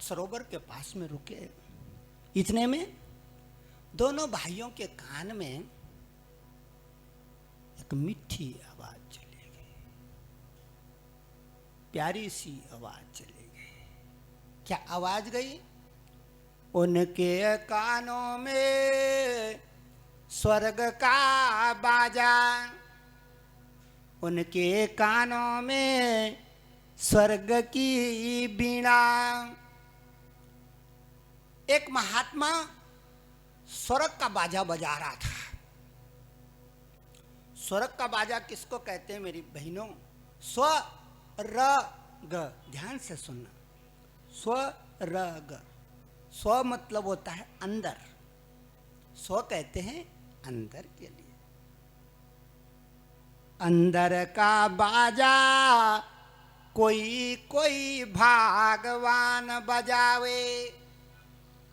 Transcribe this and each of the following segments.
सरोवर के पास में रुके। इतने में दोनों भाइयों के कान में एक मीठी आवाज चली गई, प्यारी सी आवाज चली गई। क्या आवाज गई? उनके कानों में स्वर्ग का बाजा, उनके कानों में स्वर्ग की बीणा। एक महात्मा स्वर्ग का बाजा बजा रहा था। स्वर्ग का बाजा किसको कहते हैं मेरी बहनों? स्वर्ग, ध्यान से सुनना। स्वर्ग, स्व मतलब होता है अंदर, स्व कहते हैं अंदर के लिए। अंदर का बाजा कोई कोई भगवान बजावे।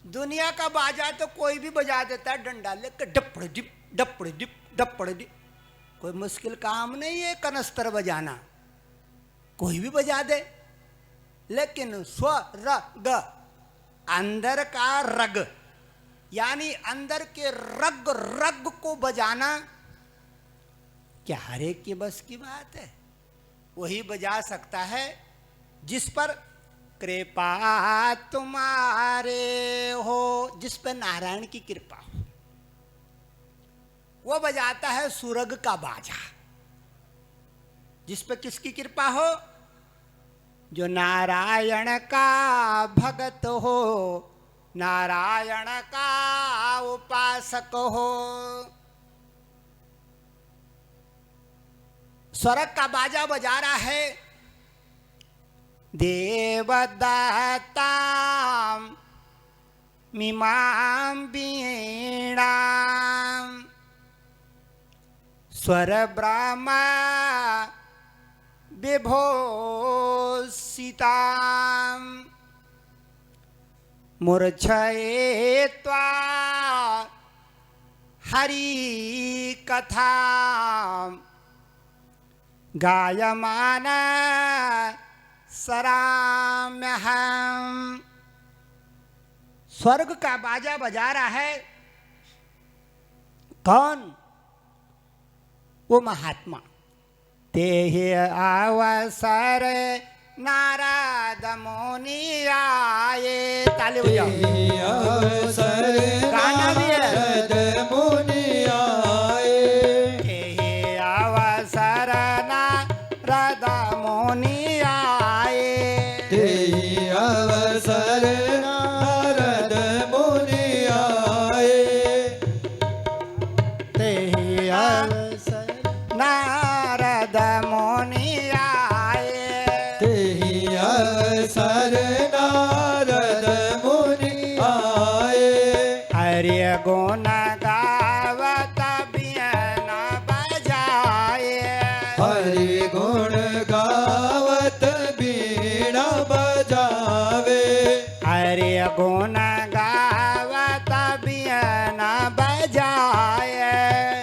दुनिया का बाजा तो कोई भी बजा देता है, डंडा लेकर डपड़ डिप डपड़ डिप डपड़ डिप। कोई मुश्किल काम नहीं है कनस्तर बजाना, कोई भी बजा दे। लेकिन स्वर्ग, अंदर का रग, यानी अंदर के रग रग को बजाना क्या हर एक की बस की बात है? वही बजा सकता है जिस पर कृपा तुम्हारे हो, जिस पर नारायण की कृपा हो, वो बजाता है सुरग का बाजा। जिस पर किसकी कृपा हो? जो नारायण का भगत हो, नारायण का उपासक हो। स्वर्ग का बाजा बजा रहा है देवदत्ता मीमां वीणा, स्वर ब्रह्मा विभूषिता, मूर्छयित्वा हरि कथा गायमान सराम्यहम्। स्वर्ग का बाजा बजा रहा है कौन? वो महात्मा। तेहि अवसर नारद मुनि आए। ताली बजाओ। गाना भी है। नारद मुनि आए, तेहि अवसर नारद मुनि आए, तेहि अवसर नारद मुनि आए, तेहि अवसर नारद मुनि आए, तेहि अवसर नारद मुनि आए। हरि गुण गावत बीन बजाए, हरि गुण गावत बीन बजावे, हरि गुण गावत बीन बजाए,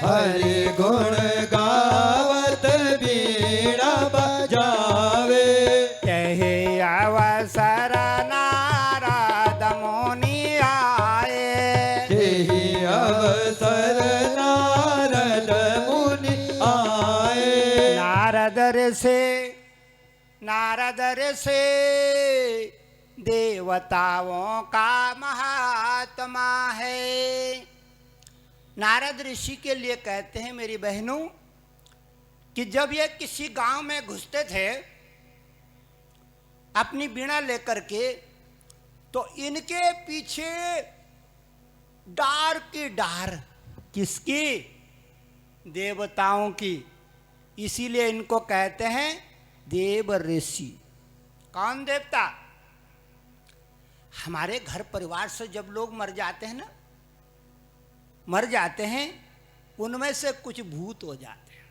हरि गुण गावत बीन बजावे। यही अवसर नारद मुनि आए, यही अवसर नारद मुनि आए। नारद ऋषि देवताओं का महात्मा है। नारद ऋषि के लिए कहते हैं मेरी बहनों कि जब ये किसी गांव में घुसते थे अपनी बीणा लेकर के, तो इनके पीछे डार की डार, किसकी? देवताओं की। इसीलिए इनको कहते हैं देव ऋषि। कौन देवता? हमारे घर परिवार से जब लोग मर जाते हैं ना, मर जाते हैं, उनमें से कुछ भूत हो जाते हैं,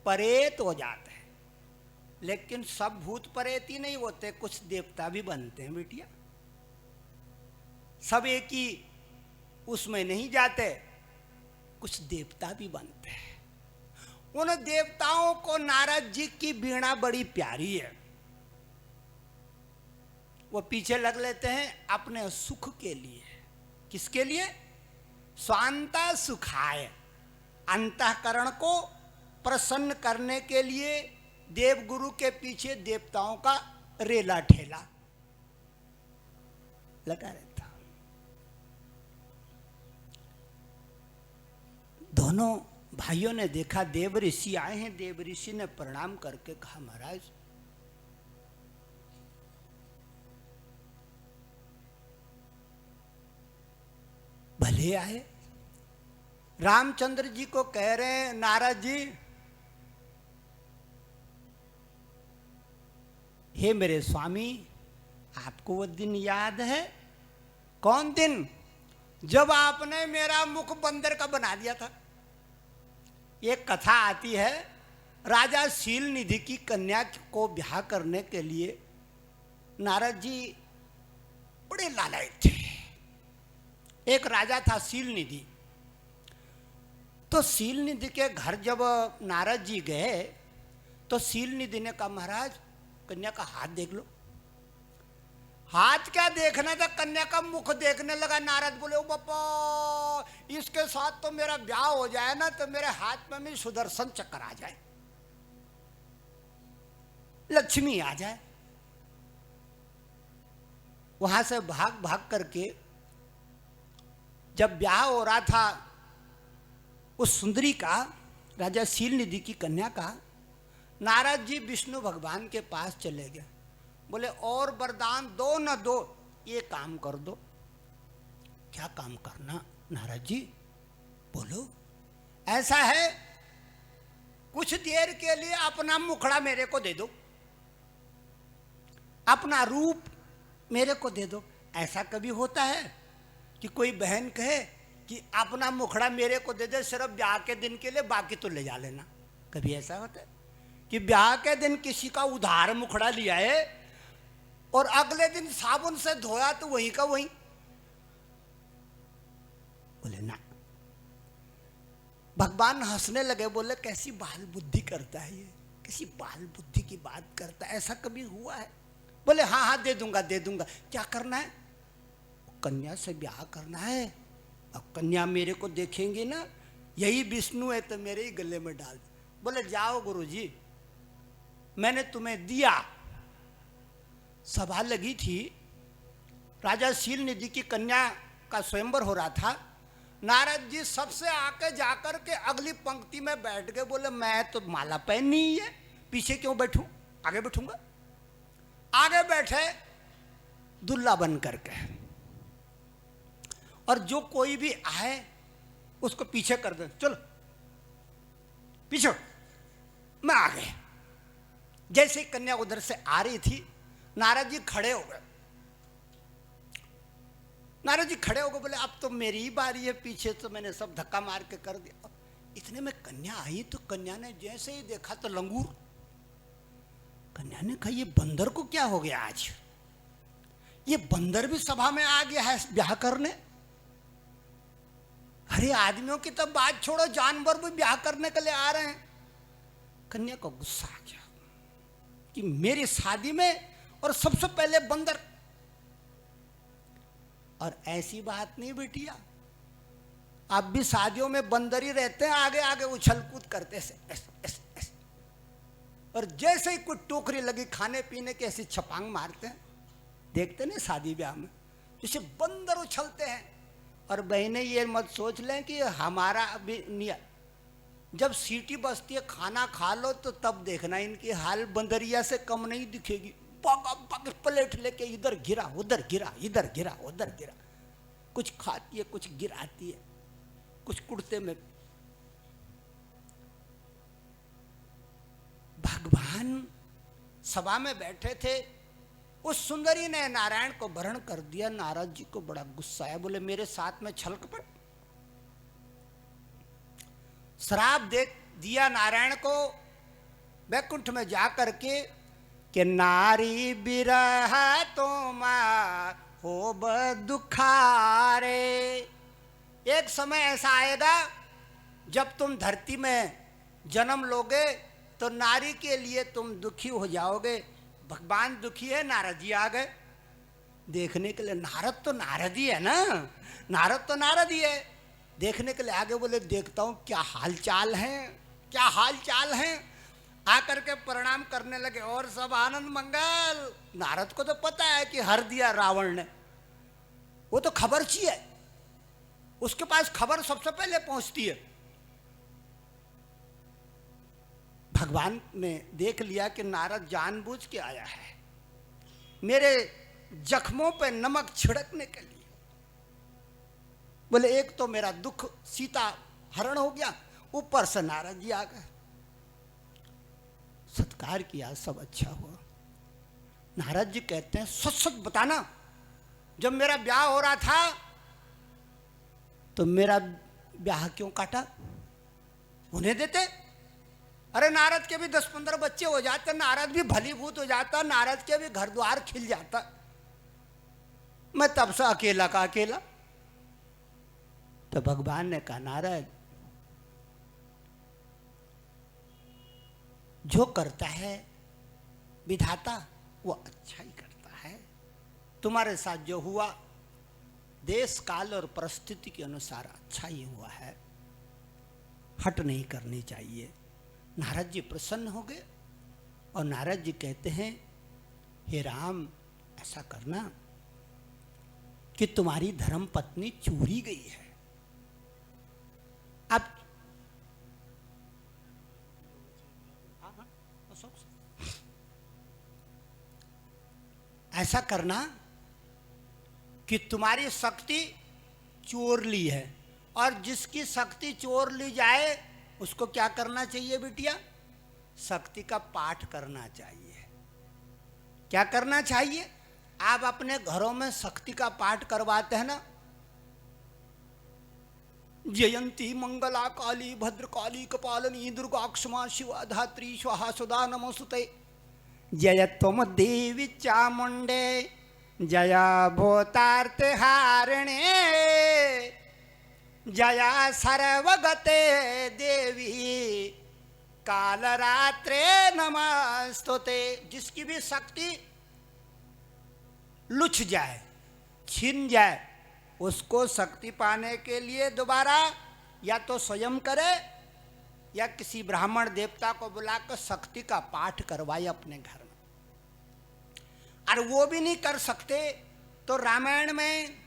परेत हो जाते हैं। लेकिन सब भूत परेत ही नहीं होते, कुछ देवता भी बनते हैं बिटिया। सब एक ही उसमें नहीं जाते, कुछ देवता भी बनते हैं। उन देवताओं को नारद जी की बीणा बड़ी प्यारी है। वो पीछे लग लेते हैं अपने सुख के लिए। किसके लिए? स्वांता सुखाय, अंतःकरण को प्रसन्न करने के लिए देवगुरु के पीछे देवताओं का रेला ठेला लगा रहता। दोनों भाइयों ने देखा देव ऋषि आए हैं। देव ऋषि ने प्रणाम करके कहा, महाराज भले आए। रामचंद्र जी को कह रहे हैं, नारद जी, हे मेरे स्वामी, आपको वो दिन याद है? कौन दिन? जब आपने मेरा मुख बंदर का बना दिया था। एक कथा आती है, राजा शील निधि की कन्या को ब्याह करने के लिए नारद जी बड़े लालायित थे। एक राजा था शील निधि। तो शील निधि के घर जब नारद जी गए तो शील निधि ने कहा, महाराज कन्या का हाथ देख लो। हाथ क्या देखना था, कन्या का मुख देखने लगा। नारद बोले, ओ बापा, इसके साथ तो मेरा ब्याह हो जाए ना तो मेरे हाथ में भी सुदर्शन चक्र आ जाए, लक्ष्मी आ जाए। वहां से भाग भाग करके जब ब्याह हो रहा था उस सुंदरी का, राजा शील निधि की कन्या का, नारद जी विष्णु भगवान के पास चले गए। बोले, और वरदान दो न दो, ये काम कर दो। क्या काम करना नारद जी? बोलो। ऐसा है, कुछ देर के लिए अपना मुखड़ा मेरे को दे दो, अपना रूप मेरे को दे दो। ऐसा कभी होता है कि कोई बहन कहे कि अपना मुखड़ा मेरे को दे दे सिर्फ ब्याह के दिन के लिए, बाकी तो ले जा लेना? कभी ऐसा होता है कि ब्याह के दिन किसी का उधार मुखड़ा लिया है और अगले दिन साबुन से धोया तो वही का वही? बोले ना। भगवान हंसने लगे, बोले, कैसी बाल बुद्धि करता है ये, कैसी बाल बुद्धि की बात करता है, ऐसा कभी हुआ है? बोले, हाँ हाँ दे दूंगा दे दूंगा। क्या करना है? कन्या से ब्याह करना है। अब कन्या मेरे को देखेंगे ना, यही विष्णु है तो मेरे ही गले में डाल। बोले, जाओ गुरुजी, मैंने तुम्हें दिया। सभा लगी थी, राजा शील निधि की कन्या का स्वयंवर हो रहा था। नारद जी सबसे आके जाकर के अगली पंक्ति में बैठ गए। बोले, मैं तो माला पहननी ही है, पीछे क्यों बैठूं, आगे बैठूंगा। आगे बैठे दुल्ला बन करके, और जो कोई भी आए उसको पीछे कर दे, चलो पीछे, मैं आ गए। जैसे ही कन्या उधर से आ रही थी, नारद जी खड़े हो गए। नारद जी खड़े हो गए, बोले, अब तो मेरी ही बारी है, पीछे तो मैंने सब धक्का मार के कर दिया। इतने में कन्या आई तो कन्या ने जैसे ही देखा तो लंगूर। कन्या ने कहा, ये बंदर को क्या हो गया आज? ये बंदर भी सभा में आ गया है ब्याह करने? अरे आदमियों की तो बात छोड़ो, जानवर भी ब्याह करने के लिए आ रहे हैं। कन्या को गुस्सा आ गया कि मेरी शादी में और सबसे पहले बंदर। और ऐसी बात नहीं बिटिया, अब भी शादियों में बंदर ही रहते हैं, आगे आगे उछल कूद करते ऐसे ऐसे ऐसे। और जैसे ही कुछ टोकरी लगी खाने पीने की, ऐसी छपांग मारते हैं। देखते नहीं शादी ब्याह में जैसे बंदर उछलते हैं। और बहनें ये मत सोच लें कि हमारा अभी नियत, जब सीटी बजती है खाना खा लो तो तब देखना इनकी हाल बंदरिया से कम नहीं दिखेगी। प्लेट लेके इधर गिरा उधर गिरा, इधर गिरा उधर गिरा, कुछ खाती है कुछ गिराती है, कुछ कुर्ते में। भगवान सभा में बैठे थे, उस सुंदरी ने नारायण को वरण कर दिया। नारद जी को बड़ा गुस्सा आया, बोले, मेरे साथ में छल कपट। श्राप दे दिया नारायण को वैकुंठ में जा करके कि नारी बिरह तुमा हो दुखारे। एक समय ऐसा आएगा जब तुम धरती में जन्म लोगे तो नारी के लिए तुम दुखी हो जाओगे। भगवान दुखी है, नारद जी आ गए। देखने के लिए नारद तो नारद ही है ना, नारद तो नारद ही है। देखने के लिए आगे बोले देखता हूँ क्या हाल चाल है, क्या हाल चाल है। आकर के प्रणाम करने लगे और सब आनंद मंगल। नारद को तो पता है कि हर दिया रावण ने, वो तो खबरची है, उसके पास खबर सबसे पहले पहुंचती है। भगवान ने देख लिया कि नारद जानबूझ के आया है मेरे जख्मों पे नमक छिड़कने के लिए। बोले एक तो मेरा दुख सीता हरण हो गया, ऊपर से नारद जी आ गए, सत्कार किया, सब अच्छा हुआ। नारद जी कहते हैं सच सच बताना, जब मेरा ब्याह हो रहा था तो मेरा ब्याह क्यों काटा, उन्हें देते। अरे नारद के भी 10-15 बच्चे हो जाते, नारद भी भलीभूत हो जाता, नारद के भी घर द्वार खिल जाता, मैं तब से अकेला का अकेला। तो भगवान ने कहा नारद, जो करता है विधाता वो अच्छा ही करता है। तुम्हारे साथ जो हुआ देश काल और परिस्थिति के अनुसार अच्छा ही हुआ है, हट नहीं करनी चाहिए। नारद जी प्रसन्न हो गए और नारद जी कहते हैं हे राम, ऐसा करना कि तुम्हारी धर्म पत्नी चूरी गई है। अब ऐसा करना कि तुम्हारी शक्ति चोर ली है, और जिसकी शक्ति चोर ली जाए उसको क्या करना चाहिए बिटिया, शक्ति का पाठ करना चाहिए। क्या करना चाहिए, आप अपने घरों में शक्ति का पाठ करवाते हैं ना, जयंती मंगला काली भद्रकाली कपालिनी दुर्गा क्षमा शिवा धात्री स्वाहा सुधा नमोस्तुते। जय त्वम देवी चामुंडे जया भूतार्थ हारिणे जया सर्वगते देवी कालरात्रे नमस्तुते। जिसकी भी शक्ति लुच जाए, छिन जाए, उसको शक्ति पाने के लिए दोबारा या तो स्वयं करे या किसी ब्राह्मण देवता को बुलाकर शक्ति का पाठ करवाए अपने घर में। और वो भी नहीं कर सकते तो रामायण में